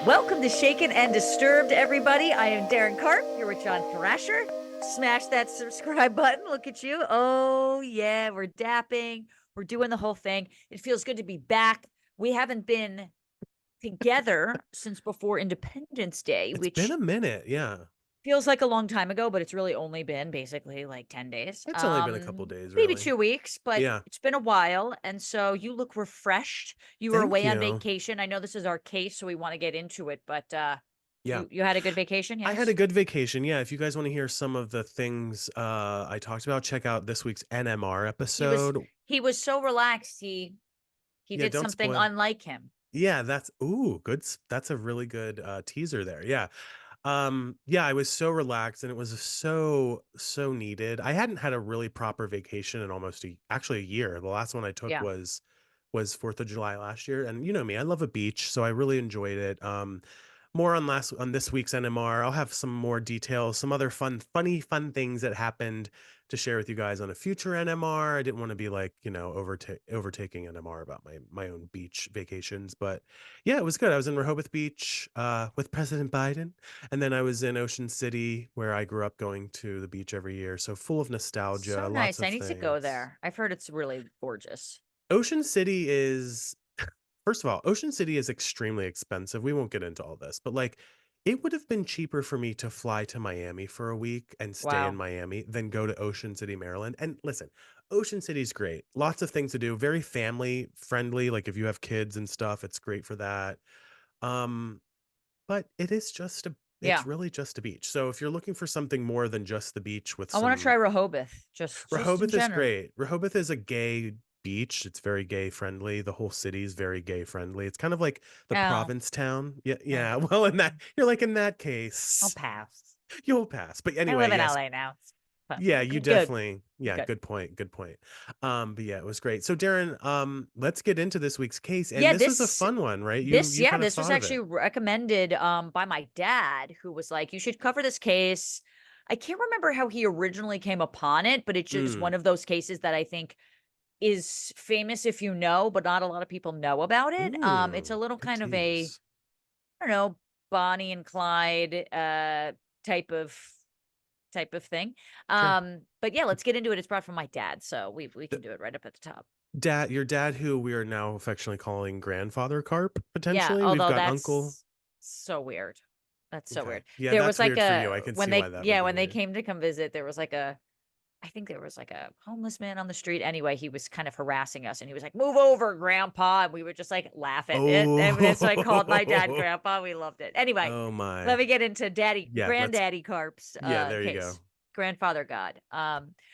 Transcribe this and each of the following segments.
Welcome to Shaken and Disturbed, everybody. I am Daryn Carp here with John Thrasher. Smash that subscribe button. Look at you. Oh, yeah, we're dapping. We're doing the whole thing. It feels good to be back. We haven't been together since before Independence Day, It's been which a minute, yeah. feels like a long time ago, but it's really only been basically like 10 days. It's only been a couple days, Maybe really. 2 weeks, but Yeah. it's been a while. And so you look refreshed. You were Thank away on you. vacation. I know this is our case, so we want to get into it, but Yeah. you had a good vacation, I had a yes? good vacation. Yeah, if you guys want to hear some of the things I talked about, check out this week's NMR He was episode. he was so relaxed. He Yeah, did don't something spoil. unlike him. Yeah, that's good. That's a really good teaser there. Yeah. Yeah, I was so relaxed and it was so needed. I hadn't had a really proper vacation in almost actually a year. The last one I took Yeah. was 4th of July last year. And you know me, I love a beach, so I really enjoyed it. More on this week's NMR. I'll have some more details, some other fun things that happened to share with you guys on a future NMR. I didn't want to be like, overtaking NMR about my own beach vacations, but yeah, it was good. I was in Rehoboth Beach with President Biden, and then I was in Ocean City where I grew up going to the beach every year. So full of So nostalgia, lots nice. I of need to go things. there. I've heard it's really gorgeous. Ocean City is First of all, Ocean City is extremely expensive. We won't get into all this, but like it would have been cheaper for me to fly to Miami for a week and stay in Wow. Miami than go to Ocean City, Maryland. And listen, Ocean City's great. Lots of things to do, very family friendly. Like if you have kids and stuff, it's great for that. Um, but it's Yeah. really just a beach. So if you're looking for something more than just the beach with I want to try some Rehoboth, just in Rehoboth is general. great. Rehoboth is a gay beach. It's very gay friendly. The whole city is very gay friendly. It's kind of like the Oh, province town. Yeah, eh, yeah. Well, in that I'll case, pass. you'll pass. But I anyway, live in yes. LA now. But Yeah, you good. definitely. Yeah, Good. good point. Good point. But yeah, it was great. So Daryn, let's get into this week's case. And Yeah, this was a fun one, right? You yeah, kind of this was thought of actually it. recommended by my dad, who was like, you should cover this case. I can't remember how he originally came upon it, but it's just Mm. one of those cases that I think is famous if you know, but not a lot of people know about it. It's a Ooh, little good kind of a, tease. I don't know, Bonnie and Clyde type of thing. Sure. But yeah, let's get into it. It's brought from my dad, so we D- can do it right up at the top. Your dad, who we are now affectionately calling grandfather Carp, Yeah, potentially. We've although got uncle. that's so weird. That's so Okay. weird. Yeah, There was that's like weird for you. a I can when see why they that would yeah, be when they weird. came to come visit, there was like a I think there was like a homeless man on the street. Anyway, he was kind of harassing us and he was like, "Move over, grandpa." And we would just like laugh at it. And so I called my dad Oh, grandpa. We loved it. Anyway, oh let my. me get into Yeah, granddaddy Carp's yeah, there you go. case. Grandfather God.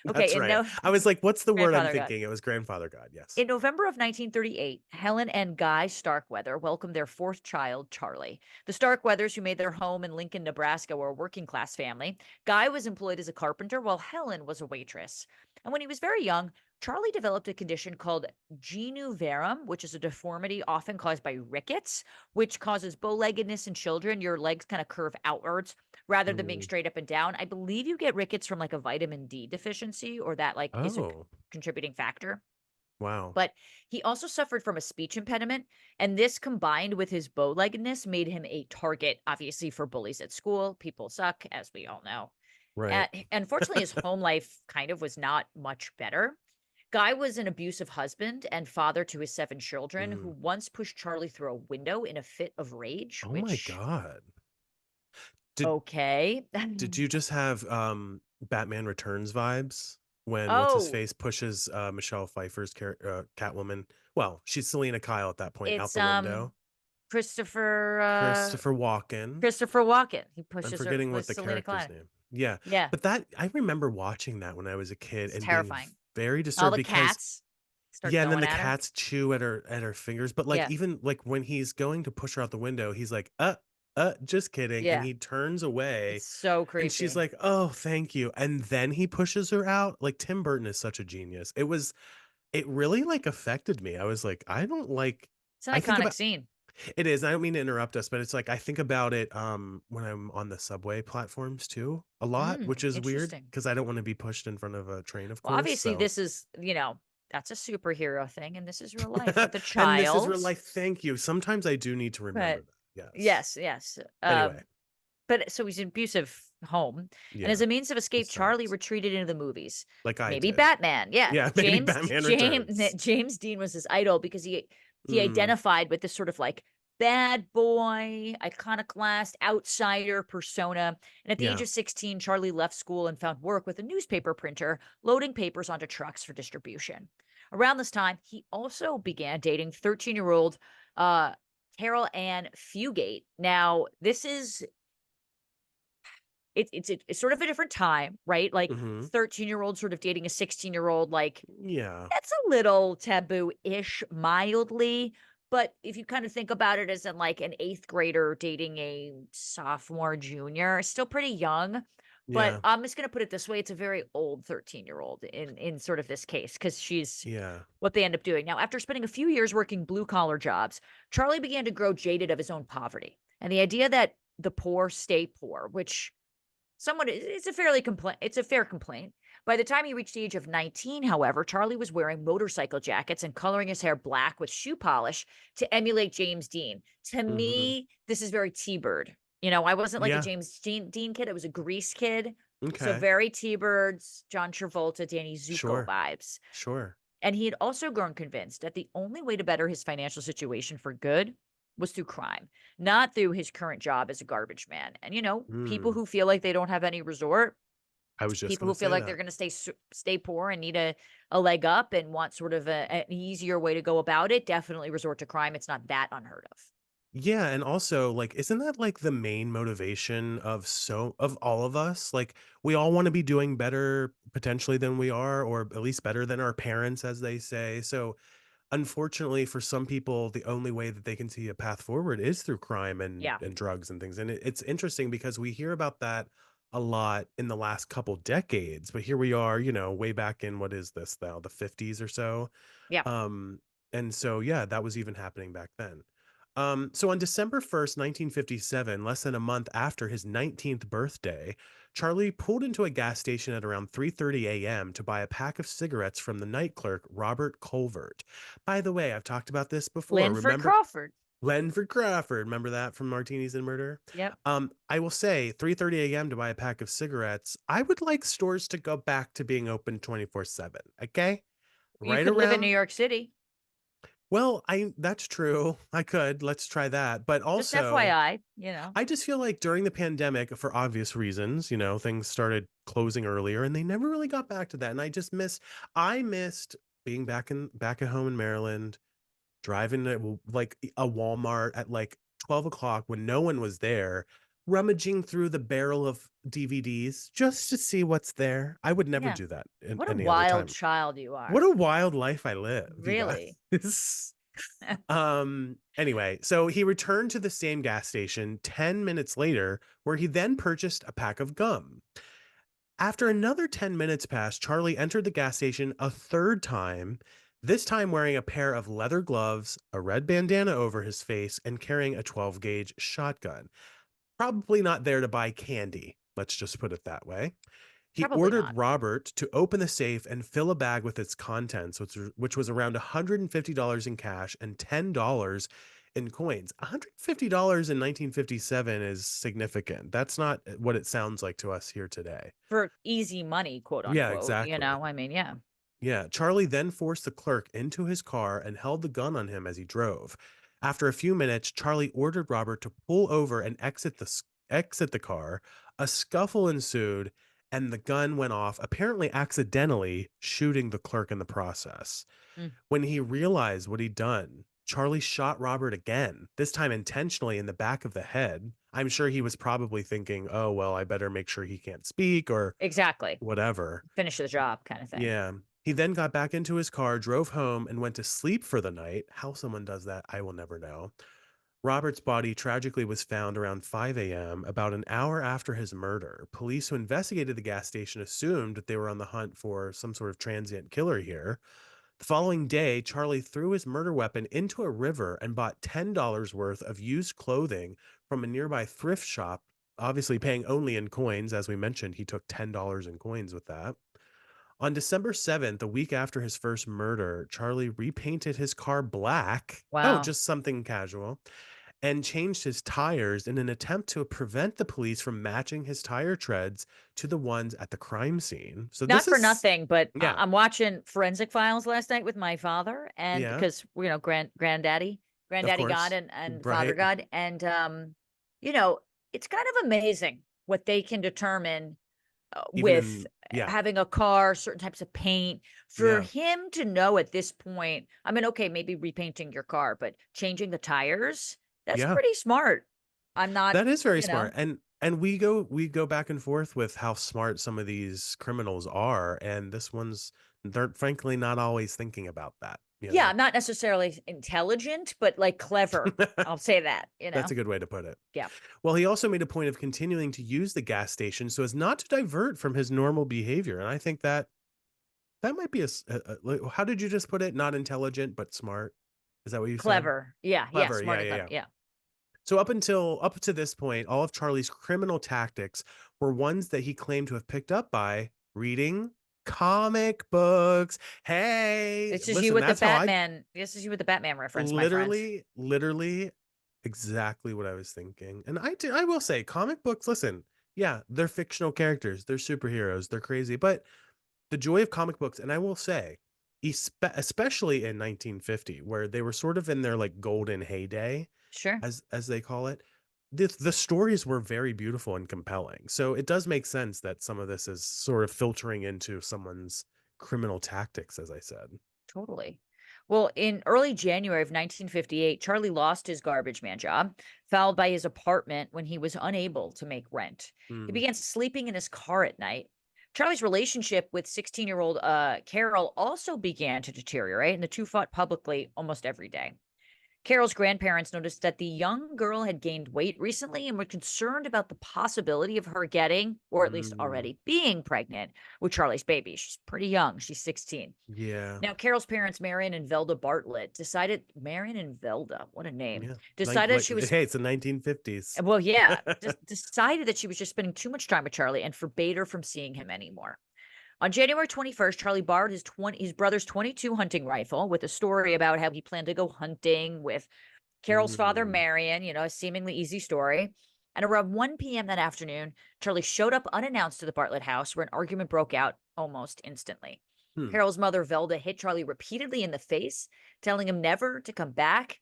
Okay, That's right. I was like, what's the word I'm grandfather God. thinking? It was grandfather God. Yes. In November of 1938, Helen and Guy Starkweather welcomed their fourth child, Charlie. The Starkweathers, who made their home in Lincoln, Nebraska, were a working class family. Guy was employed as a carpenter, while Helen was a waitress. And when he was very young, Charlie developed a condition called genu varum, which is a deformity often caused by rickets, which causes bow-leggedness in children. Your legs kind of curve outwards rather than being Mm. straight up and down. I believe you get rickets from like a vitamin D deficiency, or that like is a Oh, contributing factor. wow. But he also suffered from a speech impediment, and this combined with his bow-leggedness made him a target, obviously, for bullies at school. People suck, as we all know. Right. Unfortunately, his home life kind of was not much better. Guy was an abusive husband and father to his 7 children who Mm. once pushed Charlie through a window in a fit of rage, Oh my which, God. Did okay. did you just have Batman Returns vibes when what's his Oh, face pushes Michelle Pfeiffer's Catwoman? Well, she's Selena Kyle at that point out it's the window. Christopher Christopher Walken. Christopher Walken. He I'm pushes her forgetting with what the Selena character's Kyle. name. Yeah, Yeah, but that I remember watching that when I was a kid it's and being terrifying. very All disturbed the because cats start yeah, and then going the at her. cats chew at her fingers. But like Yeah. even like when he's going to push her out the window, he's like, just kidding. And Yeah. he turns It's away so and she's creepy. like, oh, thank you. And then he pushes her out. Like Tim Burton is such a genius. It really like affected me. I was like, I don't like It's an I think iconic about scene. it is. I don't mean to interrupt us, but it's like I think about it when I'm on the subway platforms too a lot, which is weird Interesting. because I don't want to be pushed in front of a train, of Well, course. obviously, So this is, that's a superhero thing, and this is real life with a and this is child. real life. Thank you. Sometimes I do need to remember But that. Yes. Yes, yes. Anyway, But so he's in an abusive home, and as yeah, a means of it escape, Charlie sucks. retreated into the movies. Like I Maybe did. Batman. Yeah, Yeah, maybe Batman Returns. James Dean was his idol because he Mm, identified with this sort of like bad boy, iconoclast, outsider persona. And at the age yeah. of 16, Charlie left school and found work with a newspaper printer, loading papers onto trucks for distribution. Around this time, he also began dating 13-year-old uh Carol Ann Fugate. Now, this is it's sort of a different time, right? Like Mhm. 13-year-old sort of dating a 16-year-old, like Yeah. that's a little taboo-ish mildly. But if you kind of think about it as in like an eighth grader dating a sophomore, junior, still pretty young. But Yeah. I'm just gonna put it this way: it's a very old 13-year-old in sort of this case, because she's Yeah. what they end up doing. Now, after spending a few years working blue collar jobs, Charlie began to grow jaded of his own poverty and the idea that the poor stay poor, which somewhat it's a it's a fair complaint. By the time he reached the age of 19, however, Charlie was wearing motorcycle jackets and coloring his hair black with shoe polish to emulate James Dean. To Mhm. me, this is very T-Bird. I wasn't like a Yeah. Dean kid. I was a Grease kid. So Okay. very T-Birds, John Travolta, Danny Zuko Sure. vibes. Sure. And he had also grown convinced that the only way to better his financial situation for good was through crime, not through his current job as a garbage man. And people Mm. who feel like they don't have any resort, I was just people gonna who feel say like they're that. going to stay poor and need a leg up and want sort of an easier way to go about it, definitely resort to crime. It's not that unheard of. Yeah, and also, like, isn't that, like, the main motivation of all of us? Like, we all wanna be doing better potentially than we are, or at least better than our parents, as they say. So, unfortunately, for some people, the only way that they can see a path forward is through crime and Yeah. drugs and things, and it's interesting because we hear about that a lot in the last couple decades, but here we are, way back in what is this now, the '50s or so? Yeah. Um, and so, yeah, that was even happening back then. So on December 1st, 1957, less than a month after his 19th birthday, Charlie pulled into a gas station at around 3:30 a.m. to buy a pack of cigarettes from the night clerk, Robert Colvert. By the way, I've talked about this before. Linford Remember Crawford. Glenford Crawford? Remember that from Martinis and Murder? Yep. I will say 3:30 a.m. to buy a pack of cigarettes. I would like stores to go back to being open 24/7. Okay, You right could live in New around York City. well, I that's true. I could. Let's try that. But Just also, FYI. I just feel like during the pandemic, for obvious reasons, things started closing earlier and they never really got back to that. And I missed being back at home in Maryland, driving to like a Walmart at like 12 o'clock when no one was there, rummaging through the barrel of DVDs just to see what's there. I would never Yeah. do that in What a any other wild time. child you What are. a wild life I live, you Really. guys. Anyway, so he returned to the same gas station 10 minutes later, where he then purchased a pack of gum. After another 10 minutes passed, Charlie entered the gas station a third time, this time wearing a pair of leather gloves, a red bandana over his face, and carrying a 12 gauge shotgun. Probably not there to buy candy. Let's just put it that way. He Probably ordered not. Robert to open the safe and fill a bag with its contents, which was around $150 in cash and $10 in coins. $150 in 1957 is significant. That's not what it sounds like to us here today. For easy money, quote Yeah, unquote, exactly. I mean, yeah. Yeah, Charlie then forced the clerk into his car and held the gun on him as he drove. After a few minutes, Charlie ordered Robert to pull over and exit the car. A scuffle ensued, and the gun went off, apparently accidentally shooting the clerk in the process. Mm. When he realized what he'd done, Charlie shot Robert again, this time intentionally in the back of the head. I'm sure he was probably thinking, "Oh, well, I better make sure he can't speak or Exactly. whatever." Finish the job kind of thing. Yeah. He then got back into his car, drove home, and went to sleep for the night. How someone does that, I will never know. Robert's body tragically was found around 5 a.m., about an hour after his murder. Police who investigated the gas station assumed that they were on the hunt for some sort of transient killer here. The following day, Charlie threw his murder weapon into a river and bought $10 worth of used clothing from a nearby thrift shop, obviously paying only in coins. As we mentioned, he took $10 in coins with that. On December 7th, a week after his first murder, Charlie repainted his car black. Oh, Wow. just something casual. and changed his tires in an attempt to prevent the police from matching his tire treads to the ones at the crime scene. So Not this for is, nothing, but yeah, I'm watching Forensic Files last night with my father, and yeah, because granddaddy, of granddaddy God course, and father right. God, and you know, it's kind of amazing what they can determine Even with in, yeah, having a car, certain types of paint. For yeah, him to know at this point, I mean, okay, maybe repainting your car, but changing the tires, that's yeah. pretty smart. I'm not, That is very you know, smart, and we go back and forth with how smart some of these criminals are, and this one's they're frankly not always thinking about that, you yeah, know? I'm not necessarily intelligent, but like clever. I'll say that, you That's know? a good way to put it. Yeah. Well, he also made a point of continuing to use the gas station so as not to divert from his normal behavior, and I think that that might be like, how did you just put it? Not intelligent, but smart? Is that what you said? Clever. Yeah, yeah, Clever, smart yeah, and yeah, clever. yeah. Yeah. So up to this point, all of Charlie's criminal tactics were ones that he claimed to have picked up by reading comic books. Hey, This is you listen, with the that's how I Batman. This is you with the Batman reference, my friend. literally exactly what I was thinking. And I will say comic books, listen, yeah, they're fictional characters, they're superheroes, they're crazy, but the joy of comic books, and I will say, especially in 1950, where they were sort of in their like golden heyday, Sure. as they call it, the stories were very beautiful and compelling. So it does make sense that some of this is sort of filtering into someone's criminal tactics, as I said. Totally. Well, in early January of 1958, Charlie lost his garbage man job, followed by his apartment when he was unable to make rent. He Mm, began sleeping in his car at night. Charlie's relationship with 16-year-old Carol also began to deteriorate, and the two fought publicly almost every day. Carol's grandparents noticed that the young girl had gained weight recently and were concerned about the possibility of her getting, or at least mm, already being pregnant with Charlie's baby. She's pretty young. She's 16. yeah, Now, Carol's parents, Marion and Velda Bartlett, decided Marion and Velda, what a name, yeah. decided Like she was, hey, it's the 1950s. well, yeah, just decided that she was just spending too much time with Charlie and forbade her from seeing him anymore. On January 21st, Charlie borrowed his brother's 22 hunting rifle with a story about how he planned to go hunting with Carol's father, Mm, Marion, a seemingly easy story. And around 1 p.m. that afternoon, Charlie showed up unannounced to the Bartlett house where an argument broke out almost instantly. hmm. Carol's mother, Velda, hit Charlie repeatedly in the face, telling him never to come back.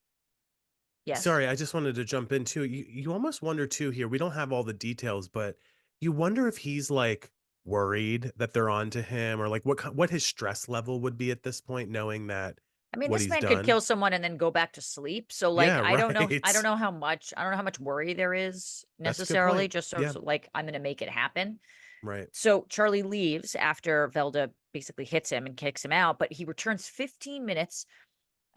Yes. Sorry, I just wanted to jump in too. You almost wonder too here. We don't have all the details, but you wonder if he's like worried that they're on to him or like what his stress level would be at this point knowing that I mean, what this he's man could done. kill someone and then go back to sleep. So, like, Yeah, I don't right. know how much, I don't know how much worry there is That's a good necessarily, point. just so, Yeah, so like, I'm going to make it happen. right. So Charlie leaves after Velda basically hits him and kicks him out, but he returns 15 minutes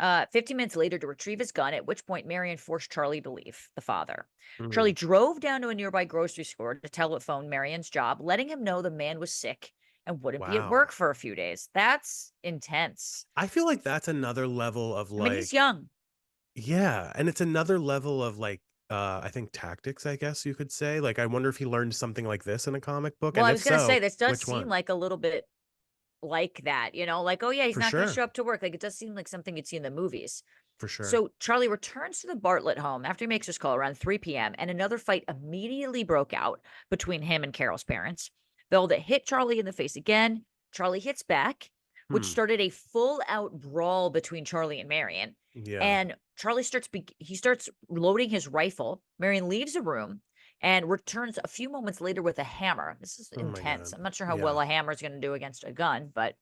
later to retrieve his gun, at which point Marion forced Charlie to leave, the father. Charlie Mm, drove down to a nearby grocery store to telephone Marion's job, letting him know the man was sick and wouldn't be at wow. work for a few days. That's intense. I feel like that's another level of I mean, he's like young. yeah, and it's another level of like I think tactics, I guess you could say. Like I wonder if he learned something like this in a comic book Well, and I if was going to say, so, this does which seem one? like a little bit like that, like, oh, yeah, he's For not going to sure. show up to work. Like, it does seem like something you'd see in the movies. For sure. So Charlie returns to the Bartlett home after he makes his call around 3 p.m., and another fight immediately broke out between him and Carol's parents. Velda hit Charlie in the face again. Charlie hits back, which Hmm. started a full-out brawl between Charlie and Marion. Yeah. And Charlie he starts loading his rifle. Marion leaves the room and returns a few moments later with a hammer. This is Oh my intense. god. I'm not sure how well Yeah. a hammer is going to do against a gun, but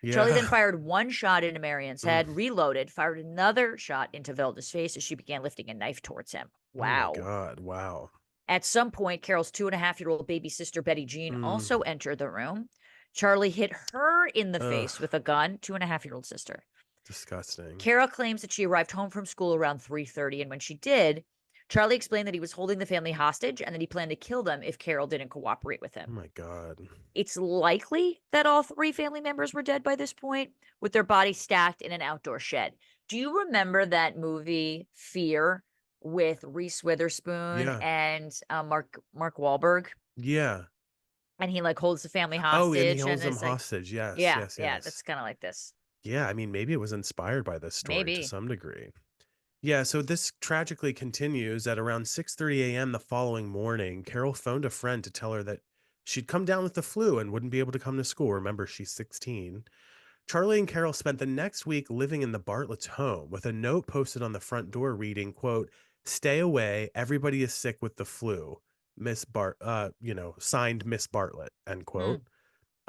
Charlie then Yeah. fired one shot into Marion's Mm. head, reloaded, fired another shot into Velda's face as she began lifting a knife towards him. Oh my Wow. god. Wow. At some point, Carol's 2.5-year-old baby sister, Betty Jean, Mm. also entered the room. Charlie hit her in the Ugh. face with a gun, 2.5-year-old sister. Disgusting. Carol claims that she arrived home from school around 3:30, and when she did, Charlie explained that he was holding the family hostage and that he planned to kill them if Carol didn't cooperate with Oh him. my god. It's likely that all three family members were dead by this point, with their bodies stacked in an outdoor shed. Do you remember that movie Fear with Reese Witherspoon Yeah. and Mark Wahlberg? Yeah. And he like holds the family Oh, and he hostage, and holds them it's like, hostage. Yes, yeah, yes, yeah, yes. that's kind of like this. Yeah, I mean, maybe it was inspired by this story to Maybe. some degree. Yeah, so this tragically continues at around 6:30 a.m. the following morning. Carol phoned a friend to tell her that she'd come down with the flu and wouldn't be able to come to school. Remember, she's 16. Charlie and Carol spent the next week living in the Bartlett's home with a note posted on the front door reading, quote, "Stay away. Everybody is sick with the flu. Signed Miss Bartlett," end quote.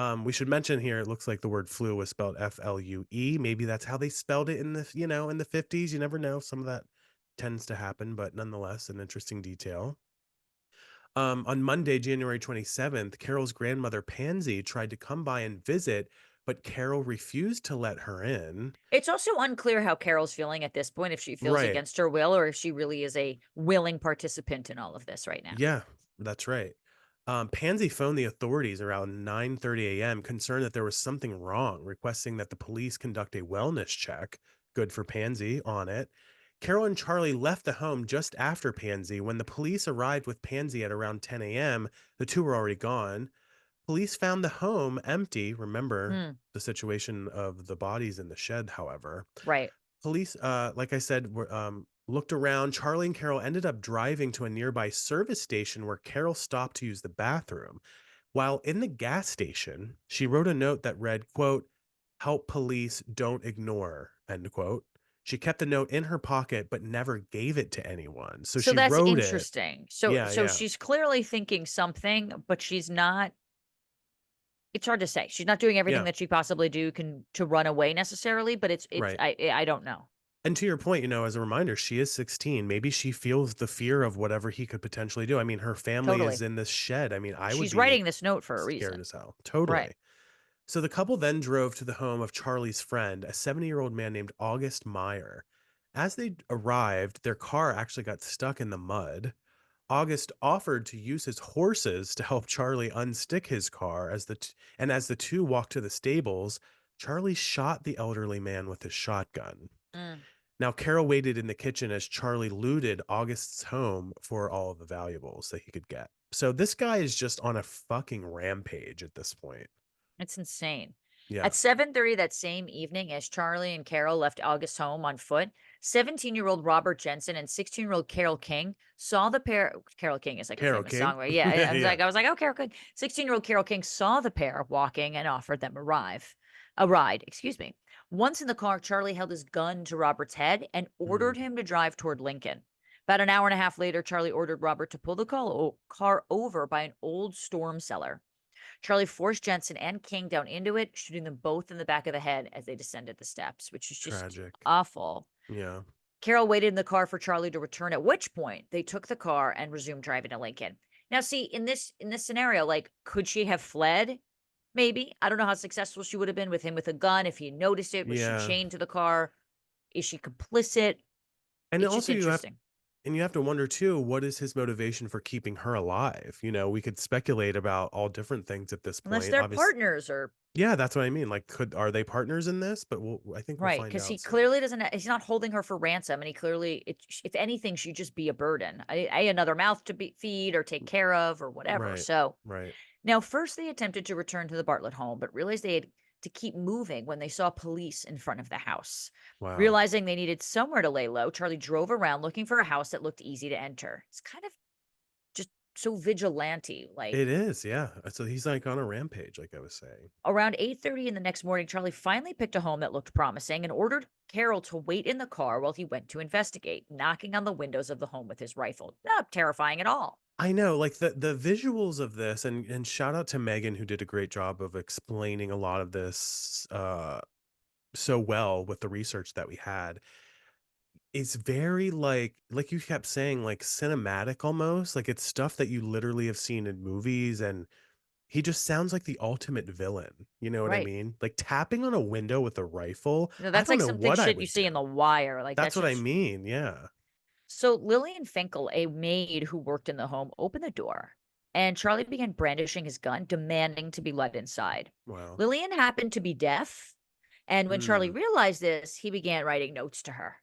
Mm. We should mention here, it looks like the word flu was spelled FLUE. Maybe that's how they spelled it in the 50s. You never know. Some of that tends to happen, but nonetheless, an interesting detail. On Monday, January 27th, Carol's grandmother, Pansy, tried to come by and visit, but Carol refused to let her in. It's also unclear how Carol's feeling at this point, if she feels Right. against her will or if she really is a willing participant in all of this right now. Yeah, that's right. Pansy phoned the authorities around 9:30 a.m., concerned that there was something wrong, requesting that the police conduct a wellness check. Good for Pansy on it. Carol and Charlie left the home just after Pansy. When the police arrived with Pansy at around 10 a.m., the two were already gone. Police found the home empty. Remember Mm, the situation of the bodies in the shed, however. right. Police, like I said, looked around. Charlie and Carol ended up driving to a nearby service station where Carol stopped to use the bathroom. While in the gas station, she wrote a note that read, quote, "Help police, don't ignore," end quote. She kept the note in her pocket but never gave it to anyone. So So she that's wrote it. interesting. So Yeah, so yeah, she's clearly thinking something, but she's not. It's hard to say. She's not doing everything yeah, that she possibly do can to run away necessarily, but it's right. I don't know. And to your point, as a reminder, she is 16. Maybe she feels the fear of whatever he could potentially do. I mean, her family is Totally. in this shed. I mean, I would She's be writing this note for a scared reason. as hell. Right. Totally. So the couple then drove to the home of Charlie's friend, a 70-year-old man named August Meyer. As they arrived, their car actually got stuck in the mud. August offered to use his horses to help Charlie unstick his car as the two walked to the stables, Charlie shot the elderly man with his shotgun. Mm. Now, Carol waited in the kitchen as Charlie looted August's home for all of the valuables that he could get. So this guy is just on a fucking rampage at this point. It's insane. At Yeah. 7:30 that same evening, as Charlie and Carol left August's home on foot, 17-year-old Robert Jensen and 16-year-old Carol King saw the pair. Carol King is like a Carol famous King. song, right? Yeah, Yeah. I was like, oh, Carol King. 16-year-old Carol King saw the pair walking and offered them a ride. Excuse me. Once in the car, Charlie held his gun to Robert's head and Mm, ordered him to drive toward Lincoln. About an hour and a half later, Charlie ordered Robert to pull the car over by an old storm cellar. Charlie forced Jensen and King down into it, shooting them both in the back of the head as they descended the steps, which is just tragic. awful. Yeah. Carol waited in the car for Charlie to return, at which point they took the car and resumed driving to Lincoln. Now, see, in this scenario, like, could she have fled? Maybe. I don't know how successful she would have been with him with a gun. If he noticed it, was she Yeah. chained to the car? Is she complicit? And It's just also interesting. you have to wonder too, what is his motivation for keeping her alive? We could speculate about all different things at this Unless point. they're Obviously, partners or yeah, that's what I mean. Like, are they partners in this? But I think we'll right, find because he out soon. clearly doesn't he's not holding her for ransom, and he clearly if anything, she'd just be a burden. Another mouth to be feed or take care of or whatever. Right. So, Right. now first they attempted to return to the Bartlett home, but realized they had to keep moving when they saw police in front of the house. Wow. Realizing they needed somewhere to lay low, Charlie drove around looking for a house that looked easy to enter. It's kind of just so vigilante, like It is, yeah. So he's like on a rampage, like I was saying. around 8:30 in the next morning, Charlie finally picked a home that looked promising and ordered Carol to wait in the car while he went to investigate, knocking on the windows of the home with his rifle. Not terrifying at all. I know, like the visuals of this, and shout out to Megan who did a great job of explaining a lot of this so well with the research that we had. It's very like you kept saying, like cinematic almost. Like it's stuff that you literally have seen in movies, and he just sounds like the ultimate villain. You know what I Right. mean? Like tapping on a window with a rifle. I That's don't like know something what I shit you would see in The do. Wire. Like That's that's what I just mean. Yeah. so Lillian Finkel, a maid who worked in the home, opened the door and Charlie began brandishing his gun, demanding to be let inside. Wow. Lillian happened to be deaf, and when Charlie Mm. realized this, he began writing notes to her,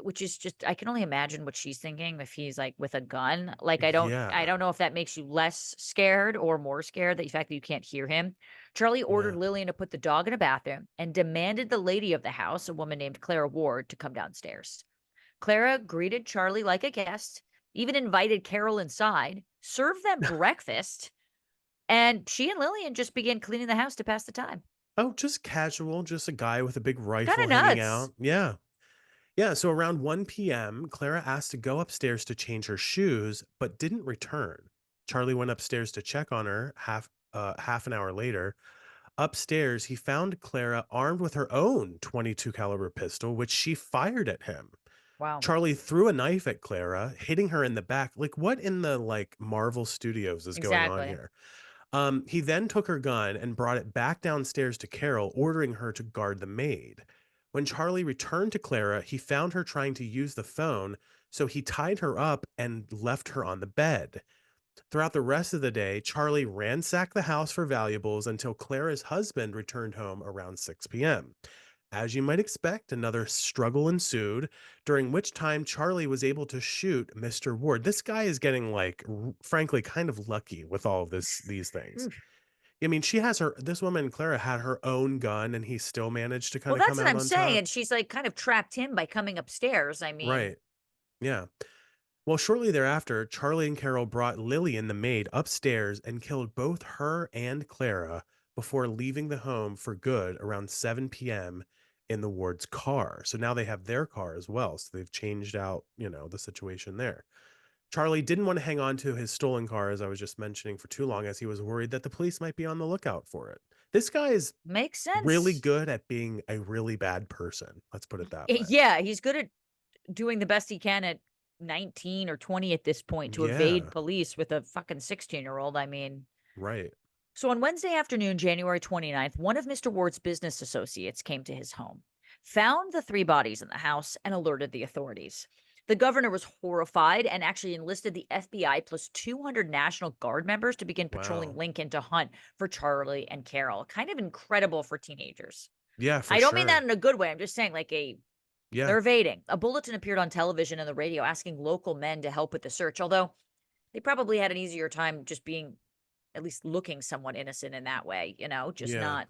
which is just I can only imagine what she's thinking if he's like with a gun. Like I Yeah. don't know if that makes you less scared or more scared, the fact that you can't hear him. Charlie ordered Yeah. Lillian to put the dog in a bathroom and demanded the lady of the house, a woman named Clara Ward, to come downstairs. Clara greeted Charlie like a guest, even invited Caril inside, served them breakfast, and she and Lillian just began cleaning the house to pass the time. Oh, just casual, just a guy with a big Kind rifle of hanging nuts. out. Yeah. Yeah, so around 1 p.m., Clara asked to go upstairs to change her shoes, but didn't return. Charlie went upstairs to check on her half an hour later. Upstairs, he found Clara armed with her own 22 caliber pistol, which she fired at him. Wow. Charlie threw a knife at Clara, hitting her in the back. Like, what in the like Marvel Studios is going on Exactly. here? He then took her gun and brought it back downstairs to Caril, ordering her to guard the maid. When Charlie returned to Clara, he found her trying to use the phone, so he tied her up and left her on the bed. Throughout the rest of the day, Charlie ransacked the house for valuables until Clara's husband returned home around 6 p.m. As you might expect, another struggle ensued, during which time Charlie was able to shoot Mr. Ward. This guy is getting like frankly kind of lucky with all of these things. Oof. I mean, this woman Clara had her own gun and he still managed to kind Well, of that's come what out I'm on saying. top. And she's like kind of trapped him by coming upstairs. I mean, Right. Yeah. Well, shortly thereafter, Charlie and Carol brought Lillian, the maid, upstairs and killed both her and Clara before leaving the home for good around 7 p.m. in the Ward's car. So now they have their car as well. So they've changed out, the situation there. Charlie didn't want to hang on to his stolen car, as I was just mentioning, for too long, as he was worried that the police might be on the lookout for it. This guy is makes really sense. good at being a really bad person. Let's put it that way. Yeah, he's good at doing the best he can at 19 or 20 at this point to evade Yeah, police with a fucking 16-year-old. I mean, right. so on Wednesday afternoon, January 29th, one of Mr. Ward's business associates came to his home, found the three bodies in the house, and alerted the authorities. The governor was horrified and actually enlisted the FBI plus 200 National Guard members to begin patrolling Wow. Lincoln to hunt for Charlie and Carol. Kind of incredible for teenagers. Yeah, for I don't mean that sure. in a good way. I'm just saying, like, Yeah. they're evading. A bulletin appeared on television and the radio asking local men to help with the search, although they probably had an easier time just being at least looking somewhat innocent in that way, just Yeah. not.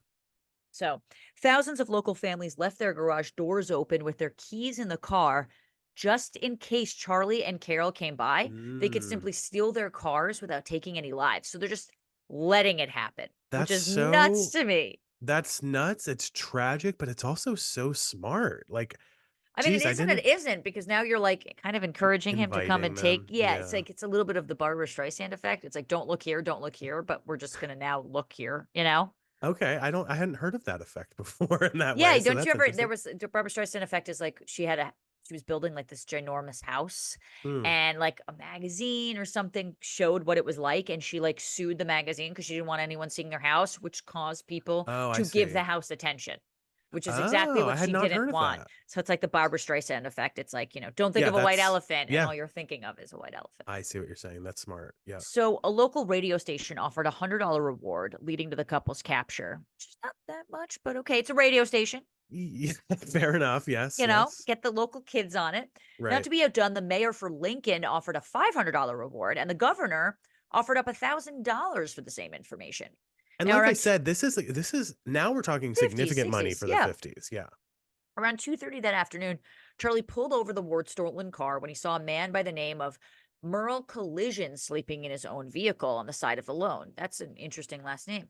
So, thousands of local families left their garage doors open with their keys in the car just in case Charlie and Carol came by. They could Mm. simply steal their cars without taking any lives. So, they're just letting it happen, which That's is nuts so to me. that's nuts. It's tragic, but it's also so smart. Like, I mean, it geez, I isn't, it didn't isn't because now you're like kind of encouraging him to come inviting and take. them. Yeah, it's Yeah. like it's a little bit of the Barbara Streisand effect. It's like, don't look here, but we're just going to now look here. Okay. I hadn't heard of that effect before in that Yeah, way. So don't you that's ever there interesting. was the Barbara Streisand effect is like she was building like this ginormous house Mm. and like a magazine or something showed what it was like and she like sued the magazine because she didn't want anyone seeing their house, which caused people Oh, I to give the see. house attention, which is exactly Oh, I what had she not didn't heard of want. that. So it's like the Barbara Streisand effect. It's like, don't think Yeah, of a white that's elephant and yeah. all you're thinking of is a white elephant. I see what you're saying. That's smart. Yeah. So a local radio station offered $100 reward leading to the couple's capture, which is not that much, but okay, it's a radio station. Yeah, fair enough. Yes, yes. Get the local kids on it. Now, Right. to be outdone, the mayor for Lincoln offered a $500 reward, and the governor offered up $1,000 for the same information. And Now, like I around said, this is now we're talking 50s, significant money 60s, for the yeah. 50s. Yeah. Around 2:30 that afternoon, Charlie pulled over the Ward stolen car when he saw a man by the name of Merle Collision sleeping in his own vehicle on the side of the lawn. That's an interesting last name.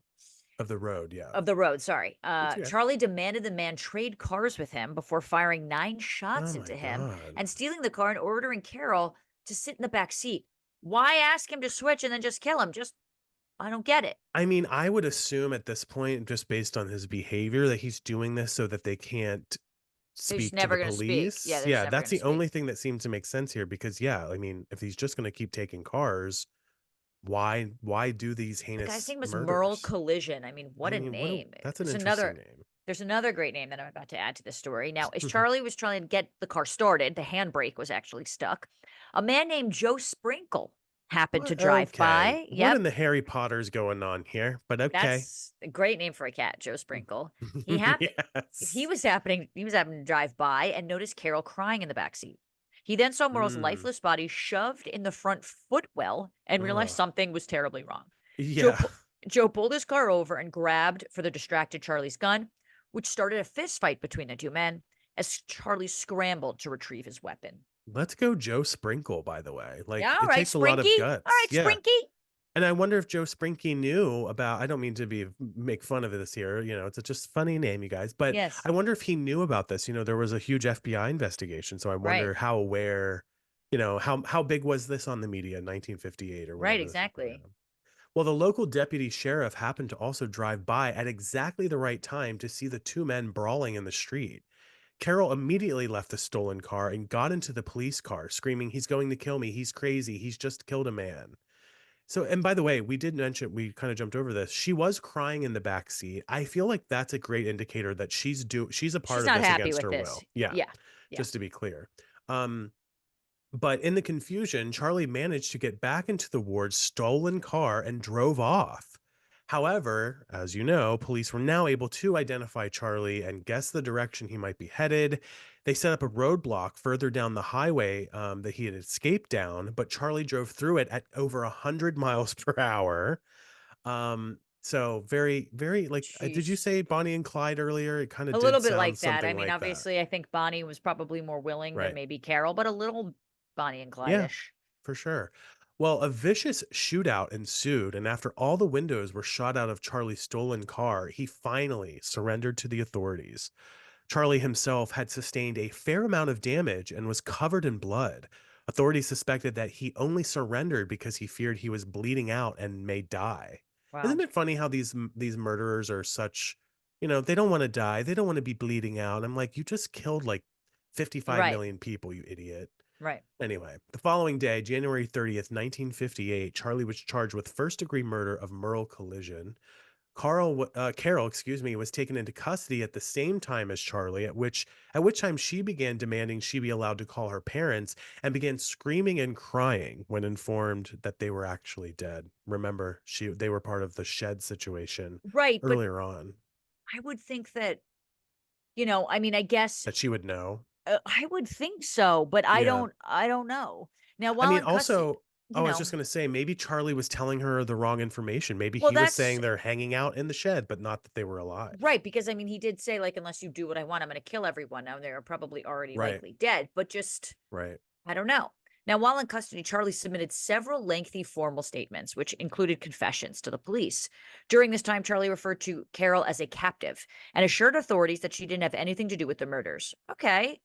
Of the road. Yeah. Of the road, sorry. That's okay. Charlie demanded the man trade cars with him before firing 9 Oh shots my into him God. and stealing the car and ordering Carol to sit in the back seat. Why ask him to switch and then just kill him? Just I don't get it. I mean, I would assume at this point, just based on his behavior, that he's doing this so that they can't They're just speak to never the gonna speak. Yeah, police. they're just Yeah, never that's gonna the speak. only thing that seems to make sense here because yeah, I mean, if he's just going to keep taking cars, why do these The guy's heinous name was Merle murders? Collision. I mean, I what a mean, name. that's an interesting name. There's another great name that I'm about to add to the story. Now, as Charlie was trying to get the car started, the handbrake was actually stuck. A man named Joe Sprinkle happened to What? drive Okay. by. What Yep. in the Harry Potter's going on here? But okay. That's a great name for a cat, Joe Sprinkle. He happened Yes. he was happening to drive by and noticed Carol crying in the back seat. He then saw Merle's Mm. lifeless body shoved in the front footwell and realized Ugh. something was terribly wrong. Joe Yeah. pu- Joe pulled his car over and grabbed for the distracted Charlie's gun, which started a fist fight between the two men as Charlie scrambled to retrieve his weapon. Let's go Joe Sprinkle, by the way. Yeah, Like, all it right, takes a lot of Sprinky. All right, guts. Yeah. Sprinky. And I wonder if Joe Sprinky knew about, I don't mean to be make fun of this here, it's a just funny name, you guys, but Yes, I wonder if he knew about this. There was a huge FBI investigation, so I right, wonder how aware, how big was this on the media in 1958 or right, whenever this was going exactly. down? Well, the local deputy sheriff happened to also drive by at exactly the right time to see the two men brawling in the street. Carol immediately left the stolen car and got into the police car, screaming, "He's going to kill me. He's crazy. He's just killed a man." So, and by the way, we did mention, we kind of jumped over this. She was crying in the back seat. I feel like that's a great indicator that she's a part She's of not this happy against with her this. will. Yeah, Yeah, yeah. just to be clear. Um, but in the confusion, Charlie managed to get back into the ward's stolen car and drove off. However, as you know, police were now able to identify Charlie and guess the direction he might be headed. They set up a roadblock further down the highway that he had escaped down, but Charlie drove through it at over 100 miles per hour. So very, very like, did you Sheesh. say Bonnie and Clyde earlier? It kind of A did little bit sound like that. I something mean, like that. obviously, I think Bonnie was probably more willing than Right. maybe Carol, but a little Bonnie and Yeah. Clyde-ish. For sure. Well, a vicious shootout ensued, and after all the windows were shot out of Charlie's stolen car, he finally surrendered to the authorities. Charlie himself had sustained a fair amount of damage and was covered in blood. Authorities suspected that he only surrendered because he feared he was bleeding out and may die. Isn't Wow. it funny how these murderers are such, they don't want to die, they don't want to be bleeding out. I'm like, you just killed like 55 Right, million people, you idiot. right. Anyway, the following day, January 30th, 1958, Charlie was charged with first-degree murder of Merle Collision. Carol, excuse me, was taken into custody at the same time as Charlie, at which time she began demanding she be allowed to call her parents and began screaming and crying when informed that they were actually dead. Remember, they were part of the shed situation Right, but earlier on I would think that, I mean, I guess, that she would know. I would think so, but Yeah. I don't know. Now, I while mean, in custody, also, you oh, I was know just gonna say, maybe Charlie was telling her the wrong information. Maybe well, he was that's saying they're hanging out in the shed, but not that they were alive. right, because, I mean, he did say, like, "Unless you do what I want, I'm gonna kill everyone." Now, they're probably already Right, likely dead, but just right. I don't know. Now, while in custody, Charlie submitted several lengthy formal statements, which included confessions to the police. During this time, Charlie referred to Carol as a captive and assured authorities that she didn't have anything to do with the murders. Okay.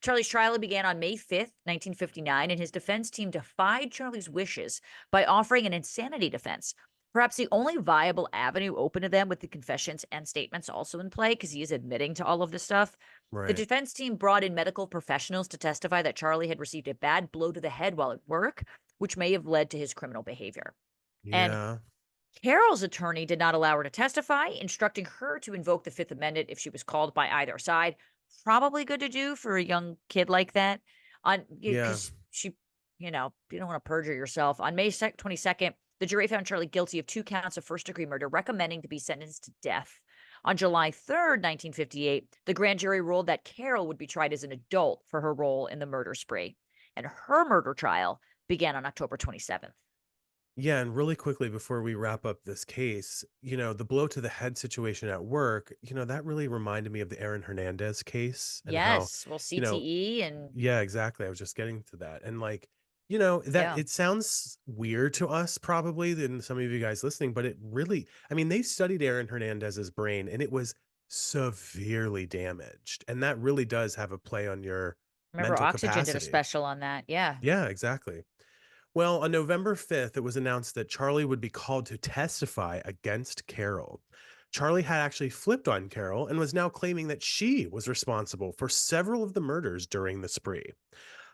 Charlie's trial began on May 5th, 1959, and his defense team defied Charlie's wishes by offering an insanity defense. Perhaps the only viable avenue open to them with the confessions and statements also in play, because he is admitting to all of this stuff. The Right. defense team brought in medical professionals to testify that Charlie had received a bad blow to the head while at work, which may have led to his criminal behavior. And Yeah. Carol's attorney did not allow her to testify, instructing her to invoke the Fifth Amendment if she was called by either side. Probably good to do for a young kid like that. On Yeah. because she, you don't want to perjure yourself. On May 22nd, the jury found Charlie guilty of 2 counts of first-degree murder, recommending to be sentenced to death. On July 3rd, 1958, the grand jury ruled that Carol would be tried as an adult for her role in the murder spree, and her murder trial began on October 27th. Yeah, and really quickly before we wrap up this case, the blow to the head situation at work, that really reminded me of the Aaron Hernandez case and how, Yes, well, you know, CTE and yeah, exactly. I was just getting to that. And like, that yeah. it sounds weird to us probably than some of you guys listening, but it really, I mean, they studied Aaron Hernandez's brain and it was severely damaged. And that really does have a play on your Remember mental Oxygen did a capacity. special on that, yeah. Yeah, exactly. Well, on November 5th, it was announced that Charlie would be called to testify against Carol. Charlie had actually flipped on Carol and was now claiming that she was responsible for several of the murders during the spree.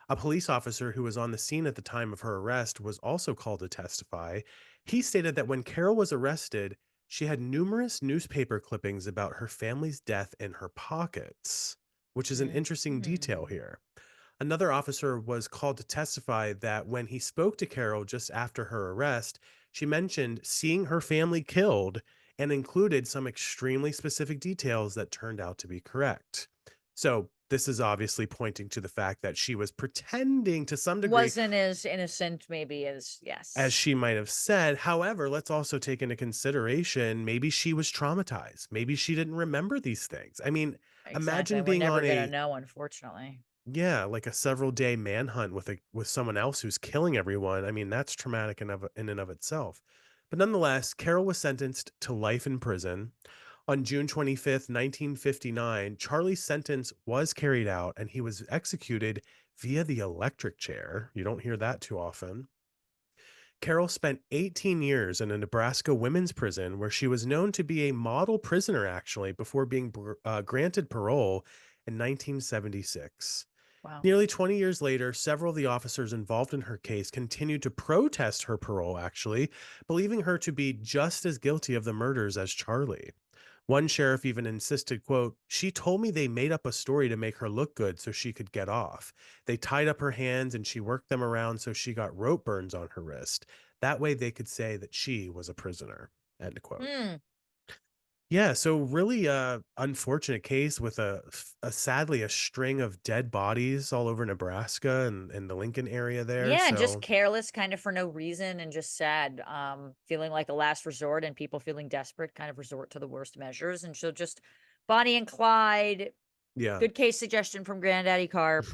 A police officer who was on the scene at the time of her arrest was also called to testify. He stated that when Carol was arrested, she had numerous newspaper clippings about her family's death in her pockets, which is an interesting detail Mhm. here. Another officer was called to testify that when he spoke to Carol just after her arrest, she mentioned seeing her family killed and included some extremely specific details that turned out to be correct. So this is obviously pointing to the fact that she was pretending to some degree, Wasn't as innocent maybe as as yes. she might have said. However, let's also take into consideration maybe she was traumatized. Maybe she didn't remember these things. I mean, Exactly. imagine We're being never on gonna a, know, unfortunately. yeah, like a several day manhunt with someone else who's killing everyone. I mean, that's traumatic in and of itself. But nonetheless, Carol was sentenced to life in prison. On June 25th, 1959, Charlie's sentence was carried out and he was executed via the electric chair. You don't hear that too often. Carol spent 18 years in a Nebraska women's prison where she was known to be a model prisoner, actually, before being granted parole in 1976. Wow. Nearly 20 years later, several of the officers involved in her case continued to protest her parole, actually, believing her to be just as guilty of the murders as Charlie. One sheriff even insisted, quote, "She told me they made up a story to make her look good so she could get off. They tied up her hands and she worked them around so she got rope burns on her wrist. That way they could say that she was a prisoner." End quote. Hmm. Yeah, so really unfortunate case with a sadly a string of dead bodies all over Nebraska and the Lincoln area there. Yeah, and just So careless kind of for no reason and just sad. Feeling like a last resort and people feeling desperate kind of resort to the worst measures. And so just Bonnie and Clyde, yeah. good case suggestion from Granddaddy Carp,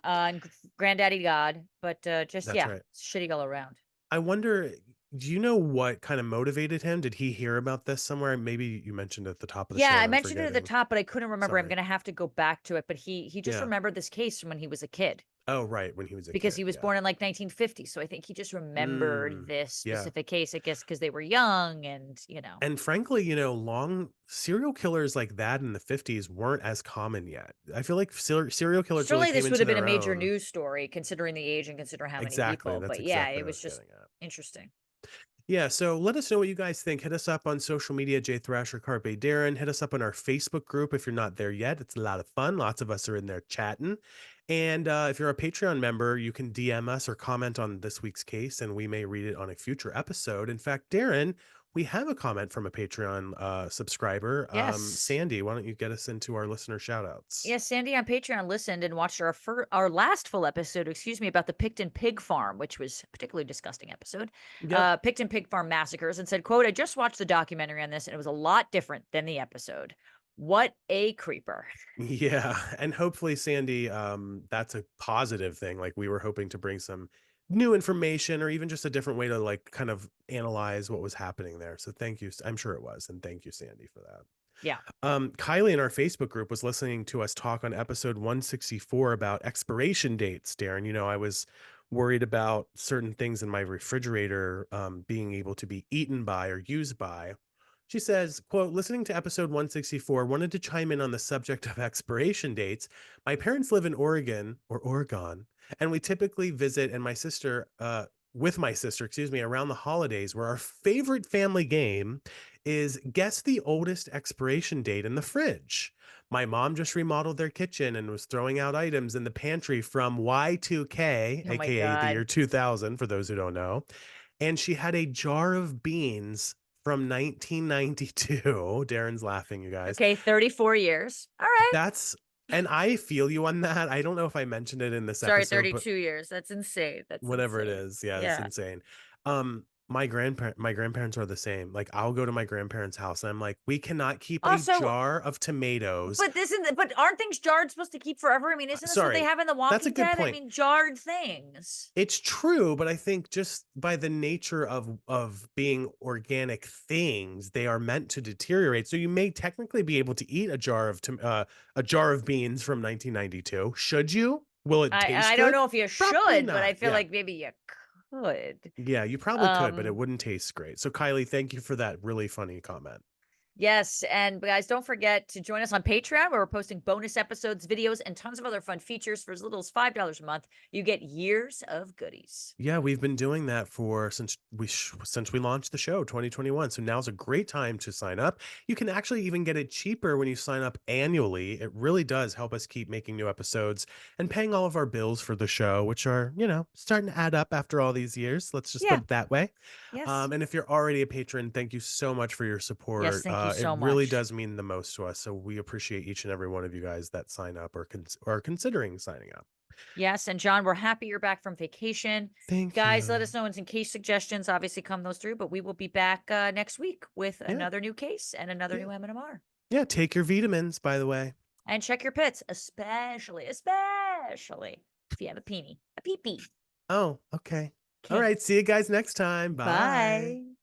and Granddaddy God, but just That's yeah, right. shitty all around. I wonder, do you know what kind of motivated him? Did he hear about this somewhere? Maybe you mentioned at the top of the Yeah, show I and I'm mentioned it at the forgetting. top, but I couldn't remember. I'm Sorry. gonna have to go back to it. But he just Yeah. remembered this case from when he was a kid Oh, right. When he was a because kid. he was Yeah. born in like 1950. So I think he just remembered Mm, this yeah. specific case, I guess, because they were young and And frankly, long serial killers like that in the 50s weren't as common yet. I feel like serial killers really surely came this would into have been a their major own. news story considering the age and considering how many Exactly. people. That's But yeah, exactly it what I was was just getting at. interesting. Yeah, so let us know what you guys think. Hit us up on social media, J Thrasher Carpe Daryn. Hit us up on our Facebook group if you're not there yet. It's a lot of fun. Lots of us are in there chatting. And if you're a Patreon member, you can DM us or comment on this week's case, and we may read it on a future episode. In fact, Daryn, we have a comment from a Patreon subscriber. Yes. Sandy, why don't you get us into our listener shout outs? Yes, Sandy on Patreon listened and watched our last full episode, excuse me, about the Picton Pig Farm, which was a particularly disgusting episode. Yep. Picton Pig Farm massacres, and said, "quote I just watched the documentary on this, and it was a lot different than the episode. What a creeper!" Yeah, and hopefully, Sandy, that's a positive thing. Like we were hoping to bring some new information or even just a different way to like kind of analyze what was happening there. So thank you. I'm sure it was, and thank you, Sandy, for that. Yeah. Kylie in our Facebook group was listening to us talk on episode 164 about expiration dates. Daryn, I was worried about certain things in my refrigerator being able to be eaten by or used by. She says, quote, "Listening to episode 164, wanted to chime in on the subject of expiration dates. My parents live in Oregon, and we typically visit with my sister, excuse me, around the holidays where our favorite family game is guess the oldest expiration date in the fridge. My mom just remodeled their kitchen and was throwing out items in the pantry from Y2K, Oh my aka the year god. 2000, for those who don't know. And she had a jar of beans from 1992. Darren's laughing, you guys. Okay, 34 years. All right. That's and I feel you on that. I don't know if I mentioned it in this Sorry, episode, but 32 years. That's insane. That's whatever it insane. is, yeah, it's Yeah. insane. My grandparents are the same. Like, I'll go to my grandparents' house and I'm like, "We cannot keep a Also, jar of tomatoes." but aren't things jarred supposed to keep forever? I mean, isn't this what they Sorry, have in The that's a Walking good Dead? I point. mean, jarred things. It's true, but I think just by the nature of being organic things, they are meant to deteriorate. So you may technically be able to eat a jar of beans from 1992. Should you? Will it I taste don't good? know if you Probably should, but I not. feel Yeah. like maybe you could. Yeah, you probably could, but it Um, wouldn't taste great. So Kylie, thank you for that really funny comment. yes, and guys, don't forget to join us on Patreon where we're posting bonus episodes, videos, and tons of other fun features for as little as $5 a month. You get years of goodies. Yeah, we've been doing that for since we launched the show 2021. So now's a great time to sign up. You can actually even get it cheaper when you sign up annually. It really does help us keep making new episodes and paying all of our bills for the show, which are, starting to add up after all these years. Let's just put Yeah. it that way. Yes. And if you're already a patron, thank you so much for your Yes, support. thank you It so really much. does mean the most to us. So we appreciate each and every one of you guys that sign up or are considering signing up. Yes, and John, we're happy you're back from vacation. Thank Guys, let you. us know in some case suggestions. Obviously, come those through, but we will be back next week with Yeah. another new case and another Yeah. new M&MR. Yeah. Take your vitamins, by the way. And check your pits, especially if you have a peenie, a pee-pee. Oh, okay. All Okay. right. See you guys next time. Bye. Bye.